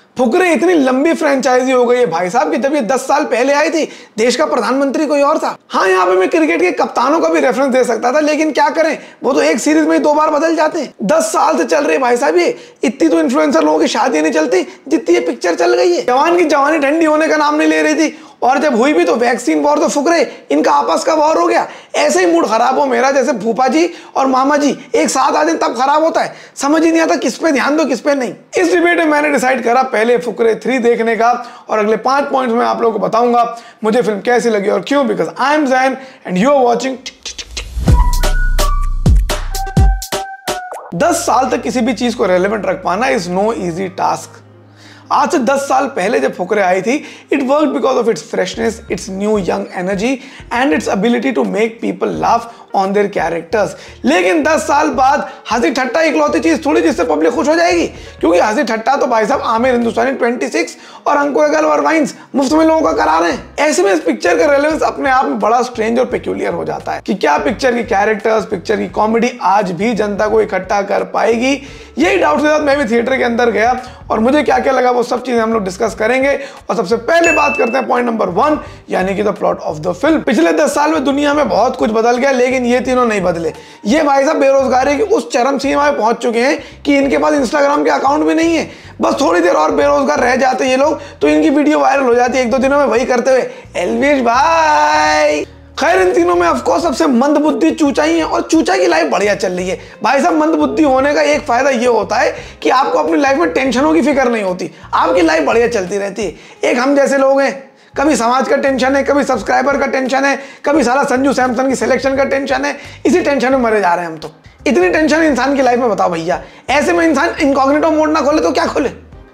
फुकरे इतनी लंबी फ्रेंचाइजी हो गई है भाई साहब कि जब ये 10 साल पहले आई थी देश का प्रधानमंत्री कोई और था। हाँ, यहाँ पे मैं क्रिकेट के कप्तानों का भी रेफरेंस दे सकता था, लेकिन क्या करें, वो तो एक सीरीज में ही 2 बार बदल जाते हैं। 10 साल से चल रही है भाई साहब ये। इतनी तो इन्फ्लुएंसर लोगों की शादी नहीं चलती जितनी ये पिक्चर चल गई है। जवान की जवानी ठंडी होने का नाम नहीं ले रही थी, और जब हुई भी तो वैक्सीन वॉर, तो फुकरे इनका आपस का वॉर हो गया। ऐसे ही मूड खराब हो मेरा, जैसे फूफा जी और मामा जी एक साथ आ जाए तब खराब होता है। समझ ही नहीं आता किस पे ध्यान दो किस पे नहीं। इस डिबेट में मैंने डिसाइड करा पहले फुकरे 3 देखने का, और अगले 5 पॉइंट्स में आप लोगों को बताऊंगा मुझे फिल्म कैसी लगी और क्यों। Because I am Jain and you are watching. 10 साल तक किसी भी चीज को रेलेवेंट रख पाना इज नो इजी टास्क। आज से 10 साल पहले जब फुकरे आई थी, it work because of its freshness, its new young energy and its ability to make people laugh on their characters. लेकिन 10 साल बाद हंसी ठट्टा इकलौती चीज थोड़ी जिससे पब्लिक खुश हो जाएगी, क्योंकि हंसी ठट्टा तो भाई साहब आमिर हिंदुस्तानी 26 और अंकुर अग्रवाल वाइन्स मुफ्त में लोगों का करा रहे हैं। ऐसे में इस पिक्चर का रेलेवेंस अपने आप में बड़ा स्ट्रेंज और पेक्यूलियर हो जाता है कि क्या पिक्चर की कैरेक्टर्स, पिक्चर की कॉमेडी आज भी जनता को इकट्ठा कर पाएगी। यही डाउट के साथ मैं भी थिएटर के अंदर गया और मुझे क्या क्या लगा वो सब चीजें हम लोग डिस्कस करेंगे। और सबसे पहले बात करते हैं पॉइंट नंबर 1, यानी कि the plot of the film. पिछले 10 साल में दुनिया में बहुत कुछ बदल गया, लेकिन ये तीनों नहीं बदले। ये भाई साहब बेरोजगारी की उस चरम सीमा में पहुंच चुके हैं कि इनके पास इंस्टाग्राम के अकाउंट भी नहीं है। बस थोड़ी देर और बेरोजगार रह जाते ये लोग तो इनकी वीडियो वायरल हो जाती है 1-2 दिनों में, वही करते हुए एलवीश भाई। खैर, इन तीनों में ऑफकोर्स सबसे मंदबुद्धि चूचा ही है, और चूचा की लाइफ बढ़िया चल रही है। भाई साहब, मंदबुद्धि होने का एक फायदा ये होता है कि आपको अपनी लाइफ में टेंशनों की फिक्र नहीं होती, आपकी लाइफ बढ़िया चलती रहती है। एक हम जैसे लोग हैं, कभी समाज का टेंशन है, कभी सब्सक्राइबर का टेंशन है, कभी साला संजू सैमसन की सिलेक्शन का टेंशन है। इसी टेंशन में मरे जा रहे हैं हम तो। इतनी टेंशन इंसान की लाइफ में, बताओ भैया। ऐसे में इंसान इनकॉग्निटो मोड ना खोले तो क्या खोले।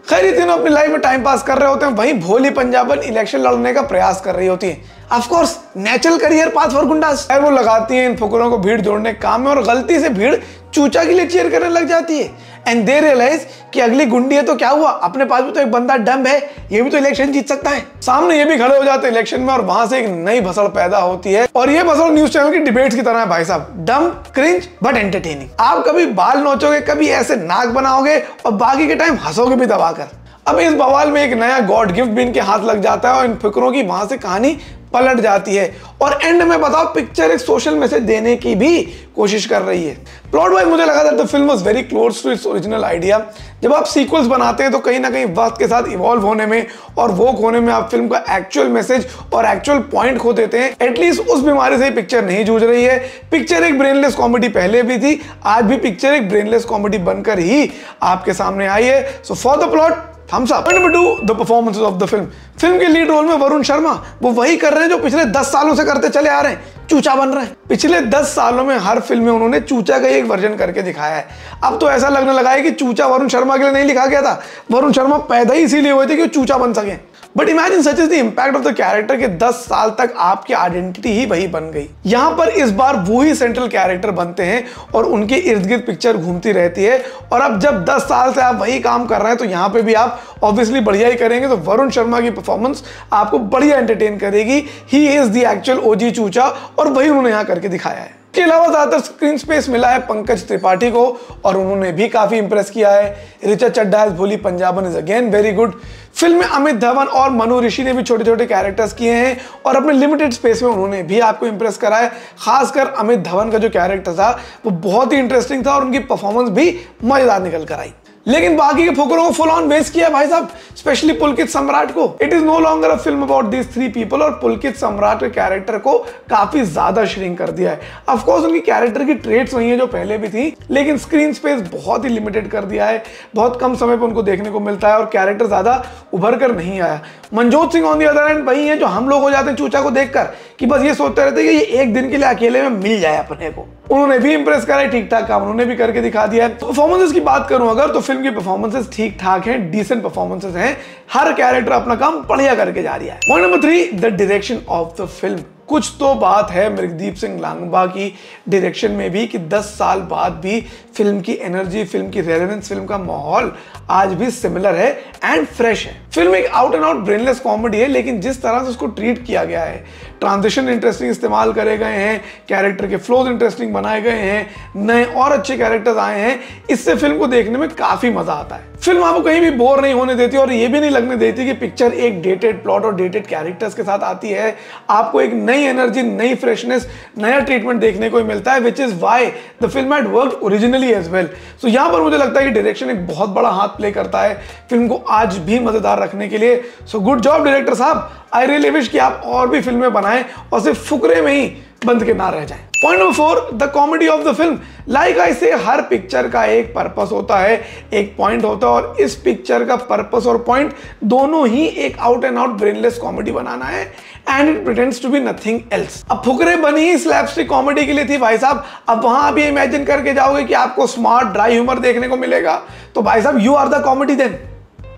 खैर, ये तीनों अपनी लाइफ में टाइम पास कर रहे होते हैं, वहीं भोली पंजाबन इलेक्शन लड़ने का प्रयास कर रही होती है। Of course natural career path for goondas. वो लगाती हैं इन फुकरों को भीड़ जोड़ने के काम में, और गलती से भीड़ चूचा के लिए चीयर करने लग जाती है। एंड दे रियलाइज कि अगली गुंडी है तो क्या हुआ, अपने पास भी तो एक बंदा डम्ब है, ये भी तो इलेक्शन जीत सकता है। सामने ये भी खड़े हो जाते हैं इलेक्शन में, और वहां से एक नई भसड़ पैदा होती है। और ये भसड़ न्यूज चैनल की डिबेट्स की तरह है भाई साहब, डम्ब, क्रिंज बट एंटरटेनिंग। आप कभी बाल नोचोगे, कभी ऐसे नाक बनाओगे, और बाकी के टाइम हंसोगे भी दबाकर। अब इस बवाल में एक नया गॉड गिफ्ट भी इनके हाथ लग जाता है, और इन फिक्रों की वहां से कहानी पलट जाती है। और एंड में बताओ, पिक्चर एक सोशल मैसेज देने की भी कोशिश कर रही है। प्लॉट वाइज मुझे लगा the film was very close to its original idea. जब आप सीक्वल्स बनाते हैं तो कहीं ना कहीं वक्त के साथ इवॉल्व होने में और वोक होने में आप फिल्म का एक्चुअल मैसेज और एक्चुअल पॉइंट खो देते हैं। एटलीस्ट उस बीमारी से पिक्चर नहीं जूझ रही है। पिक्चर एक ब्रेनलेस कॉमेडी पहले भी थी, आज भी पिक्चर एक ब्रेनलेस कॉमेडी बनकर ही आपके सामने आई है। So for the plot, thumbs up. Number 2, the performances of the film. Film के लीड रोल में वरुण शर्मा वो वही कर रहे हैं जो पिछले 10 सालों से करते चले आ रहे हैं, चूचा बन रहे हैं। पिछले 10 सालों में हर फिल्म में उन्होंने चूचा का एक वर्जन करके दिखाया है। अब तो ऐसा लगने लगा है कि चूचा वरुण शर्मा के लिए नहीं लिखा गया था, वरुण शर्मा पैदा ही इसीलिए हुए थे कि वो चूचा बन सके। But imagine such is the impact of the character के 10 साल तक आपकी आइडेंटिटी ही वही बन गई। यहां पर इस बार वो ही सेंट्रल कैरेक्टर बनते हैं और उनके इर्द गिर्द पिक्चर घूमती रहती है। और अब जब 10 साल से आप वही काम कर रहे हैं तो यहां पे भी आप ऑब्वियसली बढ़िया ही करेंगे। तो वरुण शर्मा की परफॉर्मेंस आपको बढ़िया एंटरटेन करेगी। ही इज द एक्चुअल ओजी चूचा, और वही उन्होंने यहां करके दिखाया है। इसके अलावा ज्यादातर स्क्रीन स्पेस मिला है पंकज त्रिपाठी को, और उन्होंने भी काफी इंप्रेस किया है। Richa Chadha as Bholi Punjaban is again very good. Film में अमित धवन और मनु ऋषि ने भी छोटे छोटे कैरेक्टर्स किए हैं, और अपने लिमिटेड स्पेस में उन्होंने भी आपको इंप्रेस करा है। खासकर अमित धवन का जो कैरेक्टर था वो बहुत ही इंटरेस्टिंग था, और उनकी परफॉर्मेंस भी मजेदार निकल कर आई। लेकिन बाकी के फुकरों को फुल ऑन बेस किया भाई साहब, स्पेशली पुलकित सम्राट को। It is no longer a film about these 3 people, और पुलकित सम्राट के कैरेक्टर को काफी ज्यादा श्रिंक कर दिया है। ऑफ कोर्स उनकी कैरेक्टर की ट्रेट्स वही है जो पहले भी थी, लेकिन स्क्रीन स्पेस बहुत ही लिमिटेड कर दिया है। बहुत कम समय पर उनको देखने को मिलता है, और कैरेक्टर ज्यादा उभर कर नहीं आया। Manjot Singh on the other hand वही है जो हम लोग हो जाते हैं चूचा को देखकर कि बस ये सोचते रहते हैं कि ये एक दिन के लिए अकेले में मिल जाए अपने को। उन्होंने भी इंप्रेस करा है, ठीक ठाक काम उन्होंने भी करके दिखा दिया है। परफॉर्मेंसेस की बात करूं अगर, तो फिल्म की परफॉर्मेंसेस ठीक ठाक हैं, डिसेंट परफॉर्मेंसेस हैं। हर कैरेक्टर अपना काम बढ़िया करके जा रहा है। Point number 3, the direction of the film. कुछ तो बात है मृगदीप सिंह लांगबा की डायरेक्शन में भी कि 10 साल बाद भी फिल्म की एनर्जी, फिल्म की रेलेवेंस, फिल्म का माहौल आज भी सिमिलर है एंड फ्रेश है। फिल्म एक out and out brainless comedy है, लेकिन जिस तरह से उसको ट्रीट किया गया है, ट्रांजिशन इंटरेस्टिंग इस्तेमाल करे गए हैं, कैरेक्टर के फ्लोज इंटरेस्टिंग बनाए गए हैं, नए और अच्छे कैरेक्टर्स आए हैं, इससे फिल्म को देखने में काफी मजा आता है। फिल्म आपको कहीं भी बोर नहीं होने देती और ये भी नहीं लगने देती कि पिक्चर एक डेटेड प्लॉट और डेटेड कैरेक्टर्स के साथ आती है। आपको एक नई एनर्जी, नई फ्रेशनेस, नया ट्रीटमेंट देखने को मिलता है, which is why the film had worked originally as well. So यहाँ पर मुझे लगता है कि डायरेक्शन एक बहुत बड़ा हाथ प्ले करता है फिल्म को आज भी मजेदार रखने के लिए। सो गुड जॉब डायरेक्टर साहब। आई रियली विश कि आप और भी फिल्में बनाएं और सिर्फ फुकरे में ही बंद के ना रह जाएं। Point number 4, the comedy of the film. Like I से, हर पिक्चर का एक पर्पस होता है, एक पॉइंट होता है, और इस पिक्चर का पर्पस और पॉइंट दोनों ही एक out and out brainless comedy बनाना है, and it pretends to be nothing else. अब फुकरे बनी ही स्लैपस्टिक कॉमेडी के लिए थी भाई साहब। अब वहां आप ये इमेजिन करके जाओगे कि आपको स्मार्ट ड्राई ह्यूमर देखने को मिलेगा, तो भाई साहब you are the comedy then.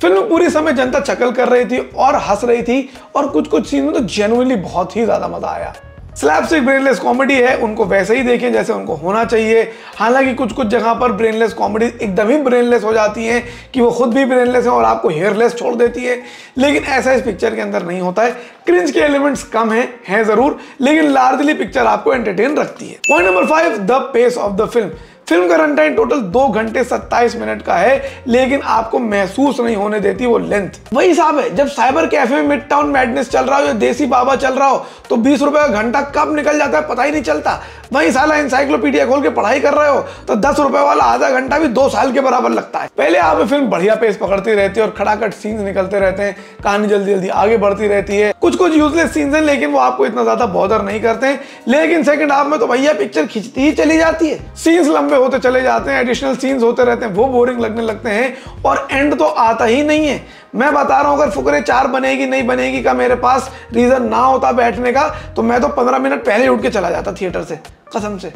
Film में पूरी समय जनता चकल कर रही थी और हंस रही थी, और कुछ कुछ सीन में तो जेन्युइनली बहुत ही ज्यादा मजा आया। स्लैपस्टिक ब्रेनलेस कॉमेडी है, उनको वैसे ही देखें जैसे उनको होना चाहिए। हालांकि कुछ कुछ जगह पर ब्रेनलेस कॉमेडी एकदम ही ब्रेनलेस हो जाती है कि वो खुद भी ब्रेनलेस है और आपको हेयरलेस छोड़ देती है, लेकिन ऐसा इस पिक्चर के अंदर नहीं होता है। क्रिंज के एलिमेंट्स कम हैं जरूर, लेकिन लार्जली पिक्चर आपको एंटरटेन रखती है। Point number 5, the pace of the film. Film का रन टाइम टोटल 2 घंटे 27 मिनट का है, लेकिन आपको महसूस नहीं होने देती वो लेंथ। वही हिसाब है, जब साइबर कैफे में मिड टाउन मैडनेस चल रहा हो या देसी बाबा चल रहा हो, तो 20 रुपए का घंटा कब निकल जाता है पता ही नहीं चलता। वही साला इंसाइक्लोपीडिया खोल के पढ़ाई कर रहे हो तो 10 रुपए वाला आधा घंटा भी 2 साल के बराबर लगता है। पहले आप फिल्म बढ़िया पेस पकड़ती रहती है और खड़ाखट सीन्स निकलते रहते हैं, कहानी जल्दी जल्दी आगे बढ़ती रहती है। कुछ कुछ यूजलेस सीन्स हैं, लेकिन वो आपको इतना ज्यादा बॉदर नहीं करते हैं। लेकिन सेकंड हाफ में तो भैया पिक्चर खिंचती ही चली जाती है, सीन्स लंबे होते चले जाते हैं, एडिशनल सीन्स होते रहते हैं, वो बोरिंग लगने लगते हैं, और एंड तो आता ही नहीं है। मैं बता रहा हूं, अगर फुकरे 4 बनेगी नहीं बनेगी का मेरे पास रीजन ना होता बैठने का, तो मैं तो 15 मिनट पहले उठ के चला जाता थिएटर से, कसम से।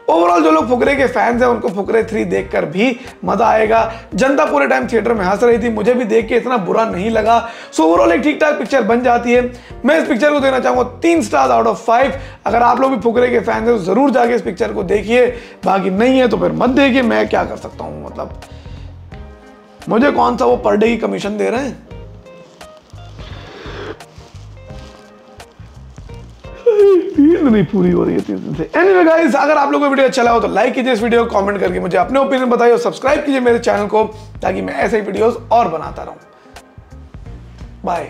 ओवरऑल जो लोग फुकरे के फैंस हैं उनको फुकरे 3 देखकर भी मजा आएगा। जनता पूरे टाइम थिएटर में हंस रही थी, मुझे भी देख के इतना बुरा नहीं लगा। सो ओवरऑल एक ठीक ठाक पिक्चर बन जाती है। मैं इस पिक्चर को देना चाहूंगा 3 स्टार आउट ऑफ 5। अगर आप लोग भी फुकरे के फैंस हैं तो जरूर जाके इस पिक्चर को देखिए, बाकी नहीं है तो फिर मत देखिए। मैं क्या कर सकता हूँ, मतलब मुझे कौन सा वो पर डे की कमीशन दे रहे हैं। नींद नहीं पूरी हो रही है 3 दिन से। एनीवे गाइस, अगर आप लोगों को वीडियो अच्छा लगा हो तो लाइक कीजिए इस वीडियो को, कमेंट करके मुझे अपने ओपिनियन बताइए और सब्सक्राइब कीजिए मेरे चैनल को, ताकि मैं ऐसे ही वीडियोस और बनाता रहूं। बाय।